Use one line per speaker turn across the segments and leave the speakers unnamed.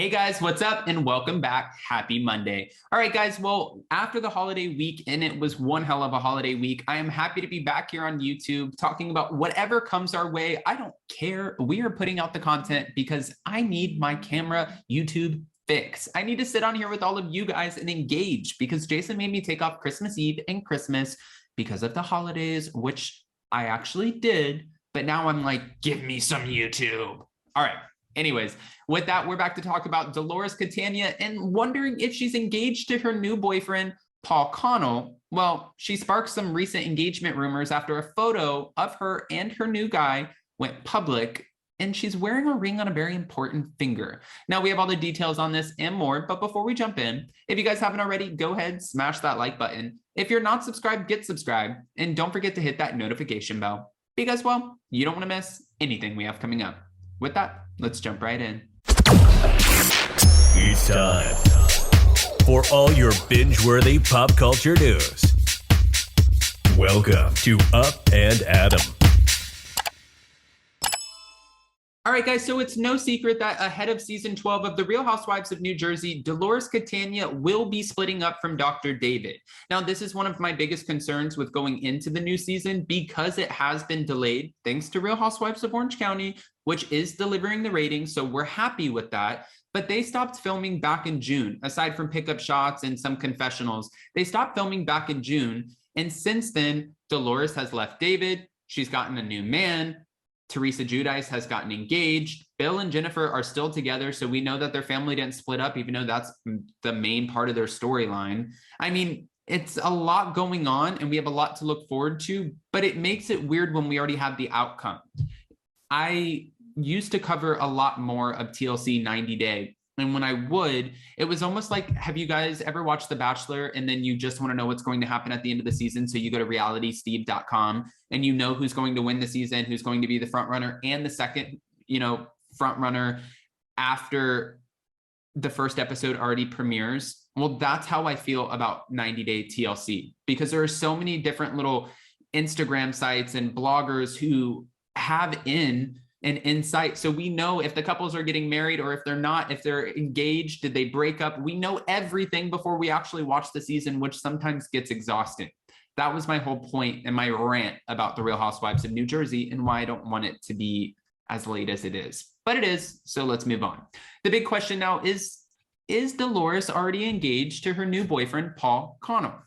Hey guys, what's up? And welcome back. Happy Monday. All right, guys. Well, after the holiday week, and it was one hell of a holiday week, I am happy to be back here on YouTube talking about whatever comes our way. I don't care. We are putting out the content because I need my camera YouTube fix. I need to sit on here with all of you guys and engage because Jason made me take off Christmas Eve and Christmas because of the holidays, which I actually did. But now I'm like, give me some YouTube. All right. Anyways, with that, we're back to talk about Dolores Catania and wondering if she's engaged to her new boyfriend, Paul Connell. Well, she sparked some recent engagement rumors after a photo of her and her new guy went public, and she's wearing a ring on a very important finger. Now, we have all the details on this and more, but before we jump in, if you guys haven't already, go ahead, smash that like button. If you're not subscribed, get subscribed, and don't forget to hit that notification bell because, well, you don't want to miss anything we have coming up. With that, let's jump right in.
It's time for all your binge-worthy pop culture news. Welcome to Up and Adam.
All right, guys, so it's no secret that ahead of season 12 of The Real Housewives of New Jersey, Dolores Catania will be splitting up from Dr. David. Now, this is one of my biggest concerns with going into the new season because it has been delayed thanks to Real Housewives of Orange County, which is delivering the ratings, so we're happy with that. But they stopped filming back in June, aside from pickup shots and some confessionals. They stopped filming back in June, and since then, Dolores has left David, she's gotten a new man, Teresa Giudice has gotten engaged. Bill and Jennifer are still together, so we know that their family didn't split up, even though that's the main part of their storyline. I mean, it's a lot going on, and we have a lot to look forward to, but it makes it weird when we already have the outcome. I used to cover a lot more of TLC 90 Day. And when I would, it was almost like, have you guys ever watched The Bachelor and then you just want to know what's going to happen at the end of the season? So you go to realitysteve.com and you know who's going to win the season, who's going to be the front runner and the second, front runner after the first episode already premieres. Well, that's how I feel about 90 Day TLC, because there are so many different little Instagram sites and bloggers who have an insight. So we know if the couples are getting married or if they're not, if they're engaged, did they break up? We know everything before we actually watch the season, which sometimes gets exhausting. That was my whole point and my rant about The Real Housewives of New Jersey and why I don't want it to be as late as it is. But it is, so let's move on. The big question now is Dolores already engaged to her new boyfriend, Paul Connell?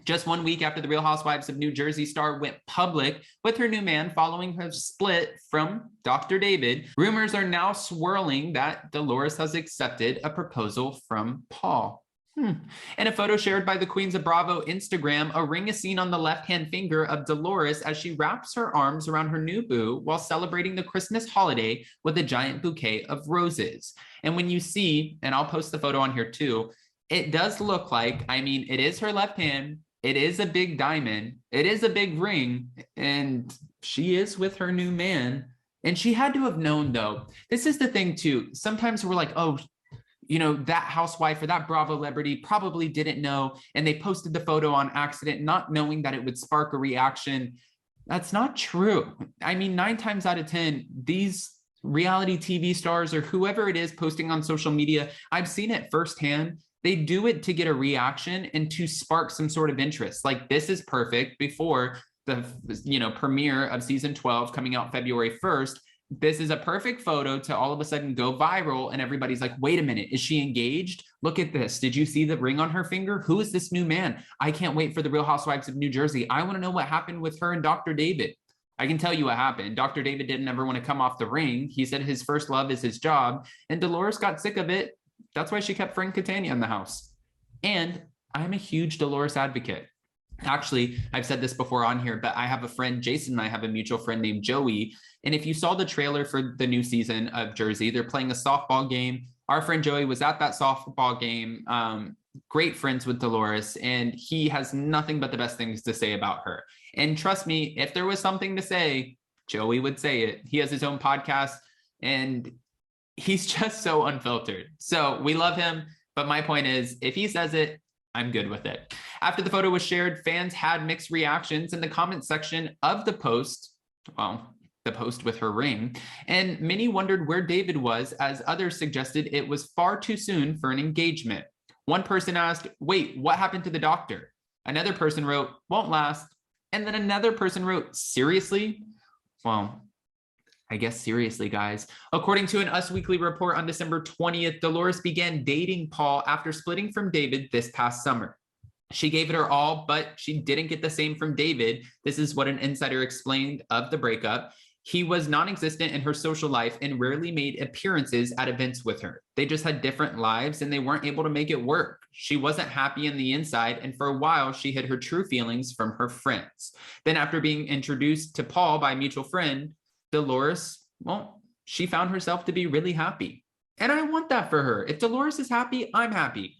Just 1 week after The Real Housewives of New Jersey star went public with her new man following her split from Dr. David, rumors are now swirling that Dolores has accepted a proposal from Paul. In a photo shared by the Queens of Bravo Instagram, a ring is seen on the left-hand finger of Dolores as she wraps her arms around her new boo while celebrating the Christmas holiday with a giant bouquet of roses. And when you see, and I'll post the photo on here too, it does look like, it is her left hand, it is a big diamond, it is a big ring, and she is with her new man. And she had to have known, though. This is the thing, too. Sometimes we're like, oh, that housewife or that Bravo celebrity probably didn't know, and they posted the photo on accident, not knowing that it would spark a reaction. That's not true. 9 times out of 10, these reality TV stars or whoever it is posting on social media, I've seen it firsthand. They do it to get a reaction and to spark some sort of interest. Like, this is perfect before the premiere of season 12 coming out February 1st. This is a perfect photo to all of a sudden go viral, and everybody's like, wait a minute, is she engaged? Look at this. Did you see the ring on her finger? Who is this new man? I can't wait for The Real Housewives of New Jersey. I want to know what happened with her and Dr. David. I can tell you what happened. Dr. David didn't ever want to come off the ring. He said his first love is his job, and Dolores got sick of it. That's why she kept Frank Catania in the house. And I'm a huge Dolores advocate. Actually, I've said this before on here, but I have a friend, Jason, and I have a mutual friend named Joey. And if you saw the trailer for the new season of Jersey, they're playing a softball game. Our friend Joey was at that softball game, great friends with Dolores, and he has nothing but the best things to say about her. And trust me, if there was something to say, Joey would say it. He has his own podcast, and he's just so unfiltered. So we love him. But my point is, if he says it, I'm good with it. After the photo was shared, fans had mixed reactions in the comment section of the post. Well, the post with her ring. And many wondered where David was, as others suggested it was far too soon for an engagement. One person asked, wait, what happened to the doctor? Another person wrote, won't last. And then another person wrote, seriously? Well, I guess seriously, guys. According to an Us Weekly report on December 20th, Dolores began dating Paul after splitting from David this past summer. She gave it her all, but she didn't get the same from David. This is what an insider explained of the breakup. He was non-existent in her social life and rarely made appearances at events with her. They just had different lives and they weren't able to make it work. She wasn't happy in the inside, and for a while she hid her true feelings from her friends. Then after being introduced to Paul by a mutual friend, Dolores, well, she found herself to be really happy. And I want that for her. If Dolores is happy, I'm happy.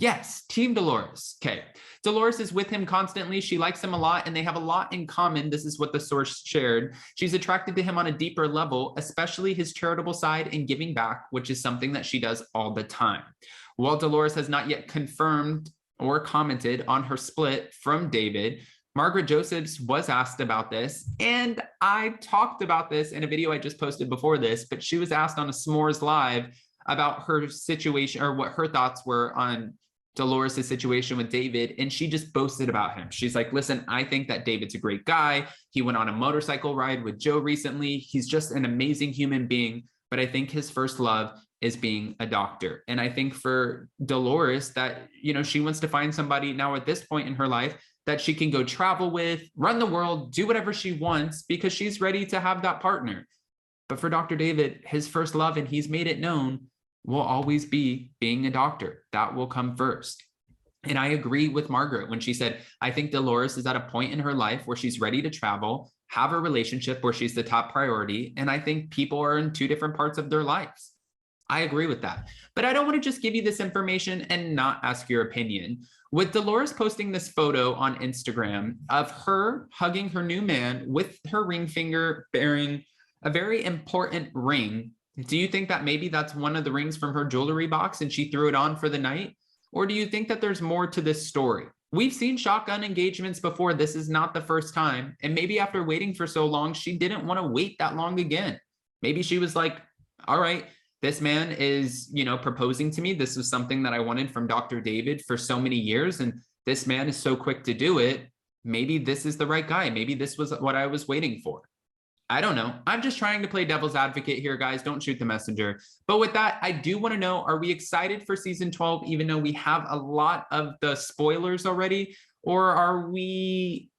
Yes, Team Dolores. Okay. Dolores is with him constantly. She likes him a lot and they have a lot in common. This is what the source shared. She's attracted to him on a deeper level, especially his charitable side and giving back, which is something that she does all the time. While Dolores has not yet confirmed or commented on her split from David, Margaret Josephs was asked about this, and I talked about this in a video I just posted before this, but she was asked on a S'mores Live about her situation or what her thoughts were on Dolores' situation with David, and she just boasted about him. She's like, listen, I think that David's a great guy. He went on a motorcycle ride with Joe recently. He's just an amazing human being, but I think his first love is being a doctor. And I think for Dolores that, she wants to find somebody now at this point in her life that she can go travel with, run the world, do whatever she wants because she's ready to have that partner. But for Dr. David, his first love, and he's made it known, will always be being a doctor. That will come first. And I agree with Margaret when she said, I think Dolores is at a point in her life where she's ready to travel, have a relationship where she's the top priority. And I think people are in two different parts of their lives. I agree with that. But I don't want to just give you this information and not ask your opinion. With Dolores posting this photo on Instagram of her hugging her new man with her ring finger bearing a very important ring, do you think that maybe that's one of the rings from her jewelry box and she threw it on for the night? Or do you think that there's more to this story? We've seen shotgun engagements before. This is not the first time. And maybe after waiting for so long, she didn't want to wait that long again. Maybe she was like, all right, this man is, proposing to me. This was something that I wanted from Dr. David for so many years. And this man is so quick to do it. Maybe this is the right guy. Maybe this was what I was waiting for. I don't know. I'm just trying to play devil's advocate here, guys. Don't shoot the messenger. But with that, I do want to know, are we excited for season 12, even though we have a lot of the spoilers already? Or are we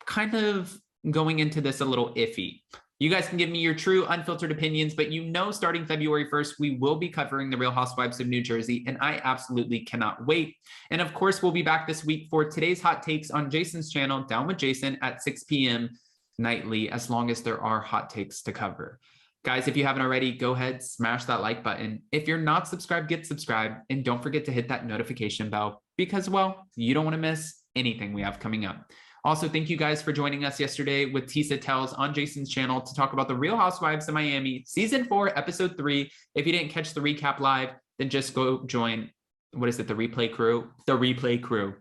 kind of going into this a little iffy? You guys can give me your true unfiltered opinions, but starting February 1st, we will be covering the Real Housewives of New Jersey, and I absolutely cannot wait. And of course, we'll be back this week for today's hot takes on Jason's channel, Down with Jason, at 6 p.m. nightly, as long as there are hot takes to cover. Guys, if you haven't already, go ahead, smash that like button. If you're not subscribed, get subscribed, and don't forget to hit that notification bell because, well, you don't want to miss anything we have coming up. Also, thank you guys for joining us yesterday with Tisa Tells on Jason's channel to talk about the Real Housewives of Miami, season 4, episode 3. If you didn't catch the recap live, then just go join, the replay crew? The replay crew.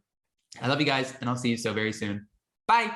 I love you guys, and I'll see you so very soon. Bye.